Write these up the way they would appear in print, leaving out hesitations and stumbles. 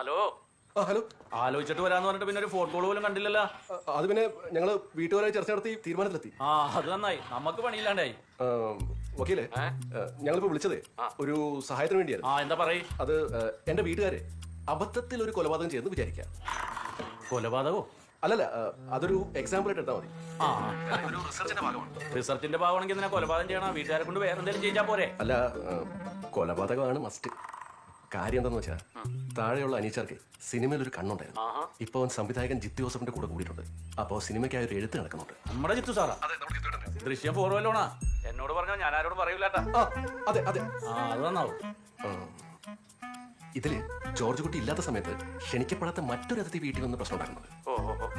Hello hello. ആലോചിച്ചിട്ട് വരാന്ന് പറഞ്ഞിട്ട് പിന്നെ ഒരു ഫോൺ കോൾ പോലും കണ്ടില്ലല്ലോ. അത് പിന്നെ ഞങ്ങള് വീട്ടുകാരായി ചർച്ച നടത്തി തീരുമാനത്തിലെത്തി. അത് നന്നായി, നമുക്ക് പണിയില്ലാണ്ടായി. വക്കീലേ, ഞങ്ങളിപ്പോ വിളിച്ചതേ ഒരു സഹായത്തിന് വേണ്ടിയായിരുന്നു. എന്താ പറയ്. അത് എന്റെ വീട്ടുകാരെ അബദ്ധത്തിൽ ഒരു കൊലപാതകം ചെയ്തെന്ന് വിചാരിക്കാം. കൊലപാതകോ? അല്ലല്ല, അതൊരു എക്സാമ്പിൾ ആയിട്ട് എടുത്താൽ മതി. റിസർച്ചിന്റെ ഭാഗമാണെങ്കിൽ എന്തിനാ കൊലപാതകം ചെയ്യണം? വീട്ടുകാരെ കൊണ്ട് വേറെ എന്തെങ്കിലും ചെയ്യിച്ചാ പോരെ? അല്ല, കൊലപാതകമാണ് മസ്റ്റ്. കാര്യം എന്താന്ന് വെച്ചാൽ താഴെയുള്ള അനീച്ചർക്ക് സിനിമയിൽ ഒരു കണ്ണുണ്ടായിരുന്നു. ഇപ്പൊ അവൻ സംവിധായകൻ ജിത്തു ജോസഫിന്റെ കൂടെ കൂടിയിട്ടുണ്ട്. അപ്പൊ സിനിമയ്ക്കായി ഒരു എഴുത്ത് നടക്കുന്നുണ്ട്. നമ്മുടെ ജിത്തു സാറാ? ദൃശ്യം 4 വല്ലോണാ? എന്നോട് പറഞ്ഞാൽ ഞാൻ ആരോട് പറയൂലാട്ടാ. അതെ അതെ, അത് നന്നാവും. ഇതില് ജോർജ് കുട്ടി ഇല്ലാത്ത സമയത്ത് ക്ഷണിക്കപ്പെടാത്ത മറ്റൊരു അതിഥി വീട്ടിൽ വന്ന് പ്രശ്നം ഉണ്ടാക്കുന്നത്.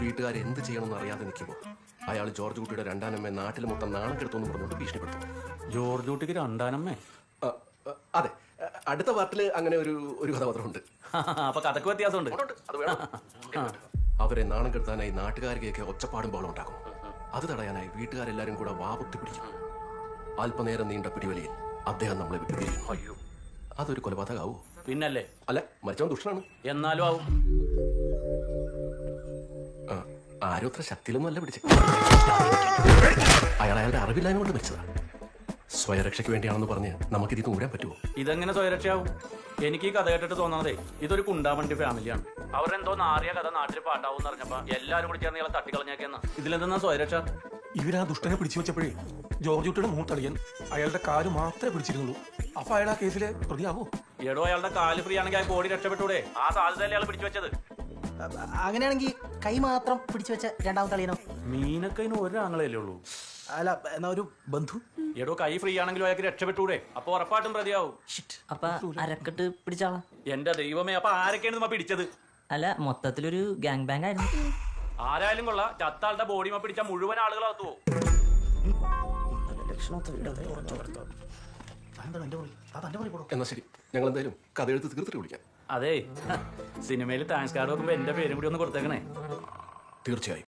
വീട്ടുകാർ എന്ത് ചെയ്യണമെന്ന് അറിയാതെ നിൽക്കുമ്പോൾ അയാൾ ജോർജ് കുട്ടിയുടെ രണ്ടാനമ്മ നാട്ടിൽ മൊത്തം നാണം കെടുത്തെന്ന് പറഞ്ഞുകൊണ്ട് ഭീഷണിപ്പെടുത്തും. ജോർജ് കുട്ടിക്ക് രണ്ടാനമ്മേ? അതെ, അടുത്ത പാർട്ടില് അങ്ങനെ ഒരു കഥാപാത്രമുണ്ട്. അപ്പൊ കഥക്ക് വ്യത്യാസമുണ്ട്. അവരെ നാണം കെടുത്താനായി നാട്ടുകാരികൊക്കെ ഒച്ചപ്പാടും ബഹളം ഉണ്ടാക്കും. അത് തടയാനായി വീട്ടുകാരെല്ലാരും കൂടെ വാപുത്തി പിടിക്കും. അല്പനേരം നീണ്ട പിടിവലിയിൽ അദ്ദേഹം നമ്മളെ വിട്ടുപിരിയും. അയ്യോ, അതൊരു കൊലപാതകമാവൂ? പിന്നല്ലേ. അല്ല, മരിച്ചവൻ ദുഷ്ടനാണ്. എന്നാലും ആവും. ആരും അത്ര ശക്തിയിലൊന്നും അല്ല പിടിച്ചത്. അയാളുടെ അറിവില്ലായ്മ കൊണ്ട് മരിച്ചതാ. സ്വയരക്ഷയ്ക്ക് വേണ്ടിയാണെന്ന് പറഞ്ഞ് നമുക്കിത് തൂരാൻ പറ്റുമോ? ഇതെങ്ങനെ സ്വയരക്ഷയാവും? എനിക്ക് ഈ കഥ കേട്ടിട്ട് തോന്നണതേ ഇതൊരു കുണ്ടാമണ്ടി ഫാമിലിയാണ്. അവരെന്തോ നാറിയ കഥ നാട്ടിൽ പാട്ടാവും അറിഞ്ഞപ്പോ എല്ലാരും കൂടി ചേർന്ന് ഇയാളെ തട്ടിക്കളഞ്ഞേക്കെന്ന. ഇതിലെന്താ സ്വയരക്ഷ? ഇവരാ ദുഷ്ടനെ പിടിച്ചു വെച്ചപ്പോഴേ ജോർജ് കുട്ടിയുടെ മൂത്തളിയൻ അയാളുടെ കാല് മാത്രമേ പിടിച്ചിരുന്നുള്ളൂ. അപ്പൊ അയാൾ ആ കേസിലെ പ്രതിയാവോ? എടോ, അയാളുടെ കാല് ഫ്രീ ആണെങ്കിൽ അയാൾ ബോഡി രക്ഷപ്പെട്ടൂടെ? ആ സാധ്യതയല്ലേ അയാൾ പിടിച്ചു വെച്ചത്. അങ്ങനെയാണെങ്കിൽ കൈ മാത്രം പിടിച്ചു വെച്ച രണ്ടാമത്തെ അളിയനോ? മീനക്കൈന് ഒരാങ്ങളല്ലേ ഉള്ളൂ. അല്ല, എന്നാ ഒരു ബന്ധു. എടോ, കൈ ഫ്രീ ആണെങ്കിലും അയാൾക്ക് രക്ഷപ്പെട്ടൂടെ? അപ്പൊ ഉറപ്പായിട്ടും പ്രതിയാവും. അപ്പൊ അരക്കെട്ട് പിടിച്ചാളാ? എന്റെ ദൈവമേ, അപ്പൊ ആരൊക്കെയാണ് നമ്മ പിടിച്ചത്? അല്ല, മൊത്തത്തിലൊരു ഗാങ് ബാങ് ആയിരുന്നു. ആരായാലും കൊള്ളാം, ചത്താളുടെ ബോഡി പിടിച്ച മുഴുവൻ ആളുകളകത്തു പോകും. എന്നാ ശരി, ഞങ്ങൾ എന്തായാലും കഥ എഴുത്ത് തീർത്തിട്ട് വിളിക്കാം. അതെ, സിനിമയിൽ താങ്ക്സ് കാർഡ് വെക്കുമ്പോ എന്റെ പേരും കൂടി ഒന്ന് കൊടുത്തേക്കണേ. തീർച്ചയായും.